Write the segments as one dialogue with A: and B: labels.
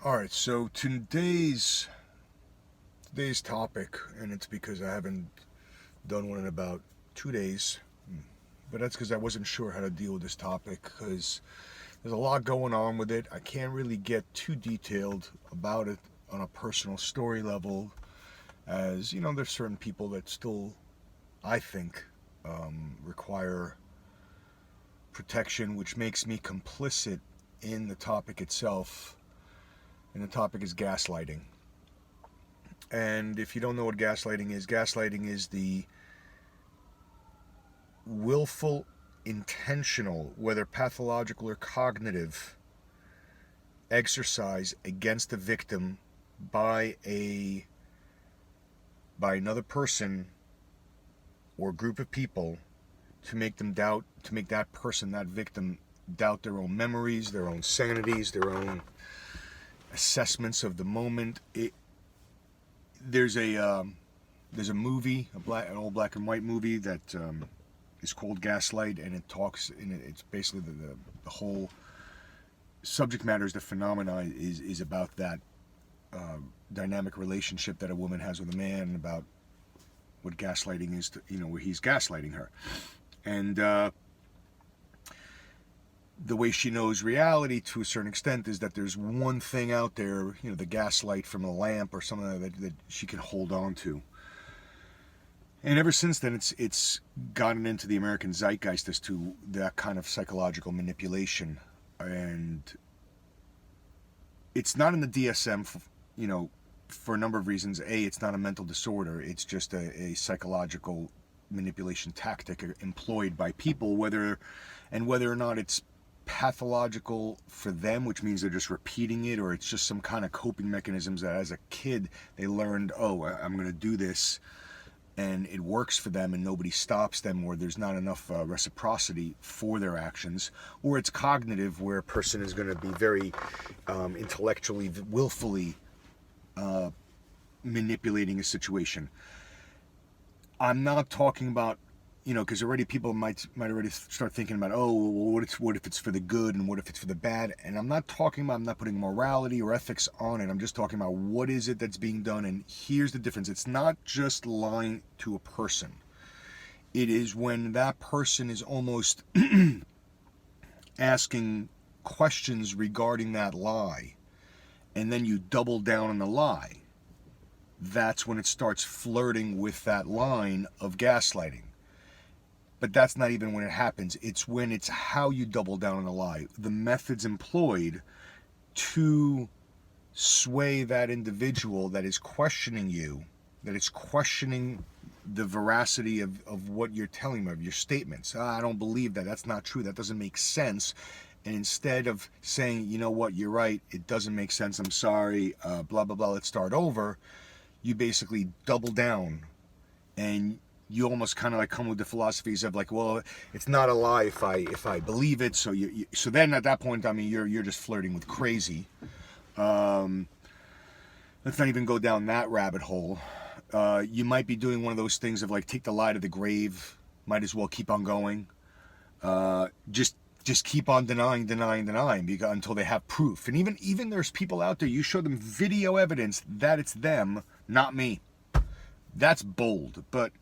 A: All right, so today's topic, and it's because I haven't done one in about 2 days, but that's because I wasn't sure how to deal with this topic because there's a lot going on with it. I can't really get too detailed about it on a personal story level, as you know, there's certain people that still, I think, require protection, which makes me complicit in the topic itself. And the topic is gaslighting. And if you don't know what gaslighting is the willful, intentional, whether pathological or cognitive, exercise against a victim by another person or group of people to make that person, that victim, doubt their own memories, their own sanities, their own assessments of the moment. There's a movie, an old black and white movie that is called Gaslight, and it's basically the whole subject matter is the phenomena is about that dynamic relationship that a woman has with a man, and about what gaslighting is, where he's gaslighting her, and the way she knows reality to a certain extent is that there's one thing out there, the gaslight from a lamp or something that she can hold on to. And ever since then, it's gotten into the American zeitgeist as to that kind of psychological manipulation. And it's not in the DSM, for a number of reasons. A, it's not a mental disorder. It's just a psychological manipulation tactic employed by people, whether or not it's pathological for them, which means they're just repeating it, or it's just some kind of coping mechanisms that as a kid they learned, I'm going to do this, and it works for them and nobody stops them, or there's not enough reciprocity for their actions. Or it's cognitive, where a person is going to be very intellectually, willfully manipulating a situation. I'm not talking about, because already people might already start thinking about, what if it's for the good and what if it's for the bad? And I'm not putting morality or ethics on it. I'm just talking about what is it that's being done. And here's the difference. It's not just lying to a person. It is when that person is almost asking questions regarding that lie, and then you double down on the lie. That's when it starts flirting with that line of gaslighting. But that's not even when it happens. It's when it's how you double down on a lie. The methods employed to sway that individual that is questioning you, that is questioning the veracity of what you're telling them, of your statements. I don't believe that. That's not true. That doesn't make sense. And instead of saying, you know what, you're right, it doesn't make sense, I'm sorry, blah, blah, blah, let's start over, you basically double down, and you almost kind of like come with the philosophies of like, well, it's not a lie if I believe it. So so then at that point, you're just flirting with crazy. Let's not even go down that rabbit hole. You might be doing one of those things of like, take the lie to the grave. Might as well keep on going. Just keep on denying because until they have proof. And even there's people out there, you show them video evidence that it's them, not me. That's bold, but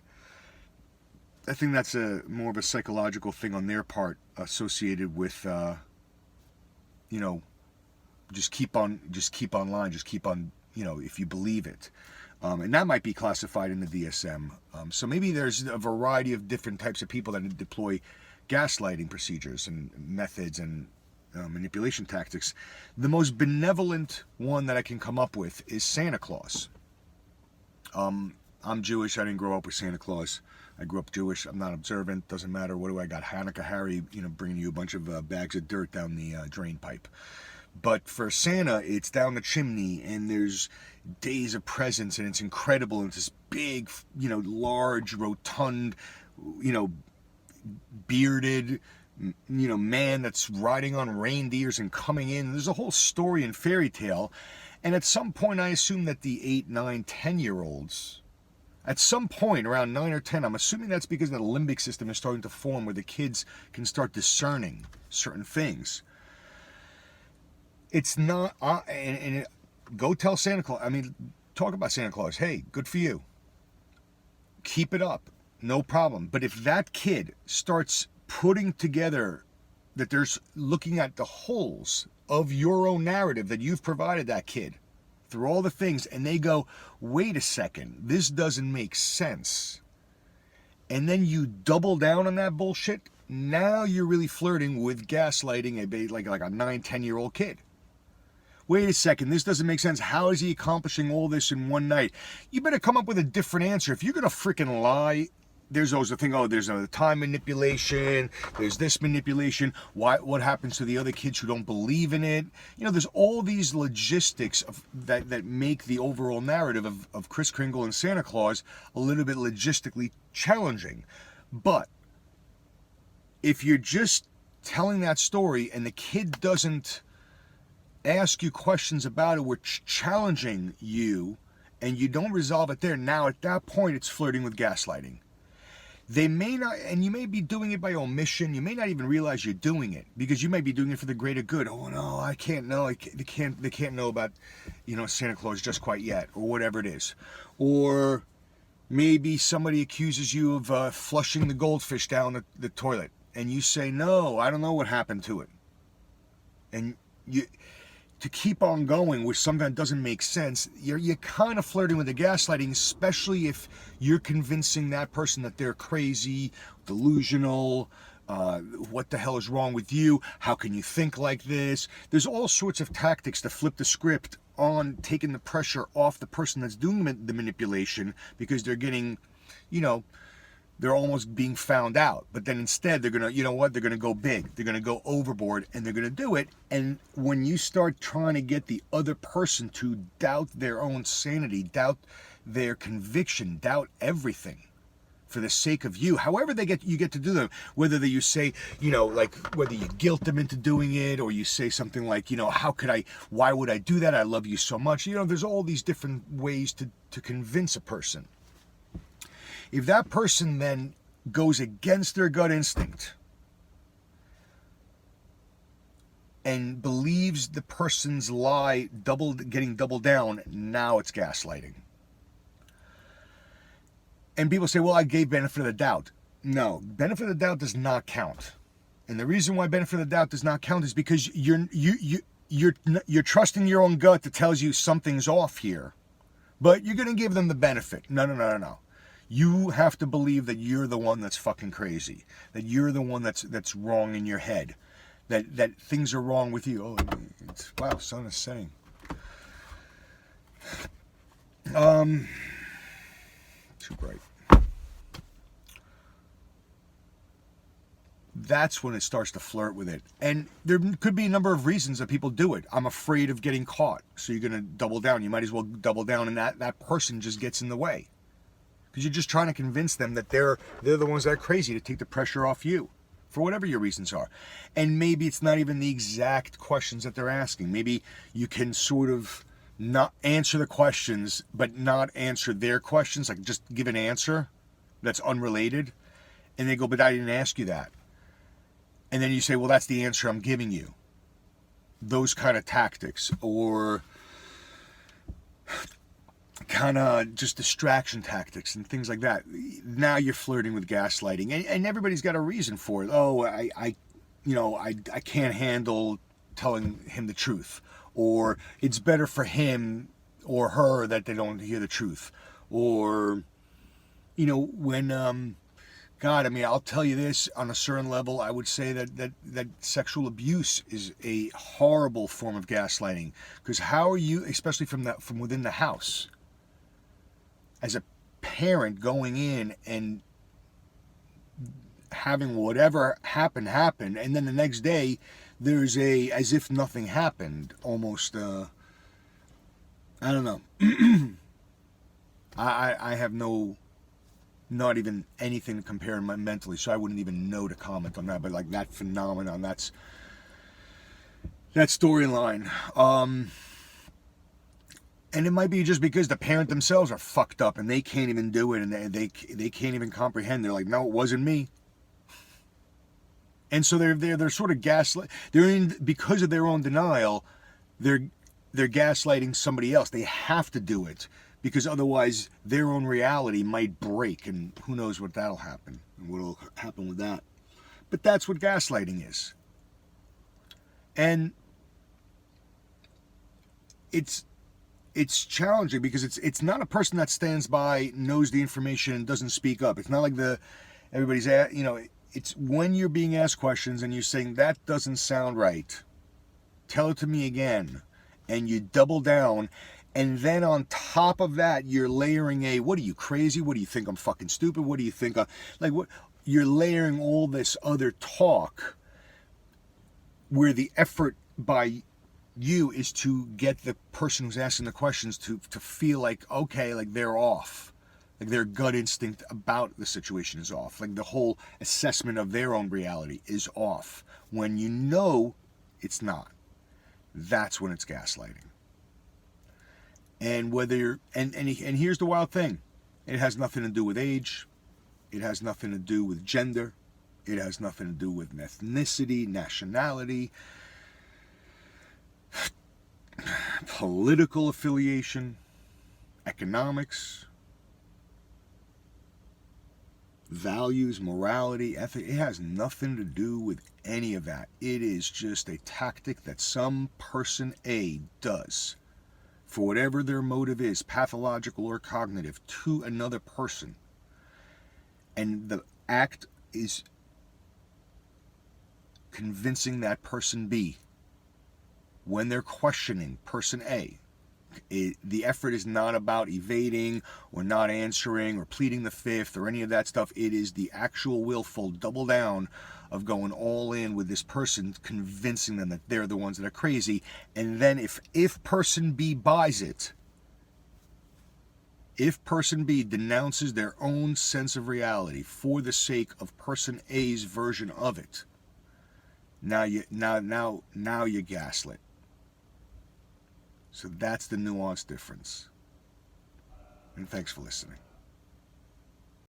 A: I think that's more of a psychological thing on their part, associated with, just keep on lying, just keep on, if you believe it. And that might be classified in the DSM. So maybe there's a variety of different types of people that deploy gaslighting procedures and methods and manipulation tactics. The most benevolent one that I can come up with is Santa Claus. I'm Jewish. I didn't grow up with Santa Claus. I grew up Jewish. I'm not observant. Doesn't matter. What do I got? Hanukkah Harry, bringing you a bunch of bags of dirt down the drain pipe. But for Santa, it's down the chimney, and there's days of presents, and it's incredible. And it's this big, large, rotund, bearded, man that's riding on reindeers and coming in. There's a whole story and fairy tale. And at some point, I assume that the 8, 9, 10-year-olds, at some point around 9 or 10, I'm assuming that's because the limbic system is starting to form, where the kids can start discerning certain things. It's not, go tell Santa Claus. I mean, talk about Santa Claus. Hey, good for you. Keep it up. No problem. But if that kid starts putting together that there's looking at the holes of your own narrative that you've provided that kid through all the things, and they go, wait a second, this doesn't make sense. And then you double down on that bullshit, now you're really flirting with gaslighting like a 9-10-year-old kid. Wait a second, this doesn't make sense. How is he accomplishing all this in one night? You better come up with a different answer. If you're going to freaking lie, there's always the thing, oh, there's a time manipulation, there's this manipulation, what happens to the other kids who don't believe in it? You know, there's all these logistics that make the overall narrative of Kris Kringle and Santa Claus a little bit logistically challenging. But if you're just telling that story and the kid doesn't ask you questions about it, which challenging you, and you don't resolve it there, now at that point it's flirting with gaslighting. They may not, and you may be doing it by omission. You may not even realize you're doing it because you may be doing it for the greater good. Oh no, I can't know. They can't know about, Santa Claus just quite yet, or whatever it is. Or maybe somebody accuses you of flushing the goldfish down the toilet, and you say, no, I don't know what happened to it. And to keep on going with something that doesn't make sense, you're kind of flirting with the gaslighting, especially if you're convincing that person that they're crazy, delusional, what the hell is wrong with you? How can you think like this? There's all sorts of tactics to flip the script on taking the pressure off the person that's doing the manipulation, because they're getting, they're almost being found out. But then instead they're going to, they're going to go big. They're going to go overboard, and they're going to do it. And when you start trying to get the other person to doubt their own sanity, doubt their conviction, doubt everything for the sake of you, however you get to do them, whether you say, whether you guilt them into doing it, or you say something like, why would I do that? I love you so much. There's all these different ways to convince a person. If that person then goes against their gut instinct and believes the person's lie getting doubled down, now it's gaslighting. And people say, well, I gave benefit of the doubt. No, benefit of the doubt does not count. And the reason why benefit of the doubt does not count is because you're trusting your own gut that tells you something's off here. But you're going to give them the benefit. No. You have to believe that you're the one that's fucking crazy, that you're the one that's wrong in your head, that things are wrong with you. Oh, wow, sun is setting. Too bright. That's when it starts to flirt with it. And there could be a number of reasons that people do it. I'm afraid of getting caught, so you're going to double down. You might as well double down, and that person just gets in the way. Because you're just trying to convince them that they're the ones that are crazy, to take the pressure off you, for whatever your reasons are. And maybe it's not even the exact questions that they're asking. Maybe you can sort of not answer the questions, but not answer their questions, like just give an answer that's unrelated. And they go, but I didn't ask you that. And then you say, well, that's the answer I'm giving you. Those kind of tactics, or kind of just distraction tactics and things like that. Now you're flirting with gaslighting, and everybody's got a reason for it. Oh, I can't handle telling him the truth, or it's better for him or her that they don't hear the truth, or when God, I mean, I'll tell you this, on a certain level, I would say that sexual abuse is a horrible form of gaslighting, because how are you, especially from within the house, as a parent, going in and having whatever happened, and then the next day there's as if nothing happened, almost, I don't know. I have not even anything to compare mentally, so I wouldn't even know to comment on that, but like that phenomenon, that storyline, and it might be just because the parent themselves are fucked up and they can't even do it, and they can't even comprehend. They're like, no, it wasn't me. And so they're sort of gaslit. Because of their own denial, they're gaslighting somebody else. They have to do it because otherwise their own reality might break, and who knows what that'll happen and what'll happen with that. But that's what gaslighting is. And it's challenging because it's not a person that stands by, knows the information, and doesn't speak up. It's not like everybody's it's when you're being asked questions and you're saying that doesn't sound right. Tell it to me again, and you double down, and then on top of that you're layering what are you, crazy? What do you think, I'm fucking stupid? What do you think what you're layering all this other talk where the effort by you is to get the person who's asking the questions to feel like, okay, like they're off, like their gut instinct about the situation is off, like the whole assessment of their own reality is off, when you know it's not. That's when it's gaslighting. And whether you're, and here's the wild thing, it has nothing to do with age, it has nothing to do with gender, it has nothing to do with ethnicity, nationality, political affiliation, economics, values, morality, ethics. It has nothing to do with any of that. It is just a tactic that some person A does for whatever their motive is, pathological or cognitive, to another person. And the act is convincing that person B, when they're questioning person A, the effort is not about evading or not answering or pleading the fifth or any of that stuff. It is the actual willful double down of going all in with this person, convincing them that they're the ones that are crazy. And then if person B buys it, if person B denounces their own sense of reality for the sake of person A's version of it, now you gaslit. So that's the nuanced difference. And thanks for listening.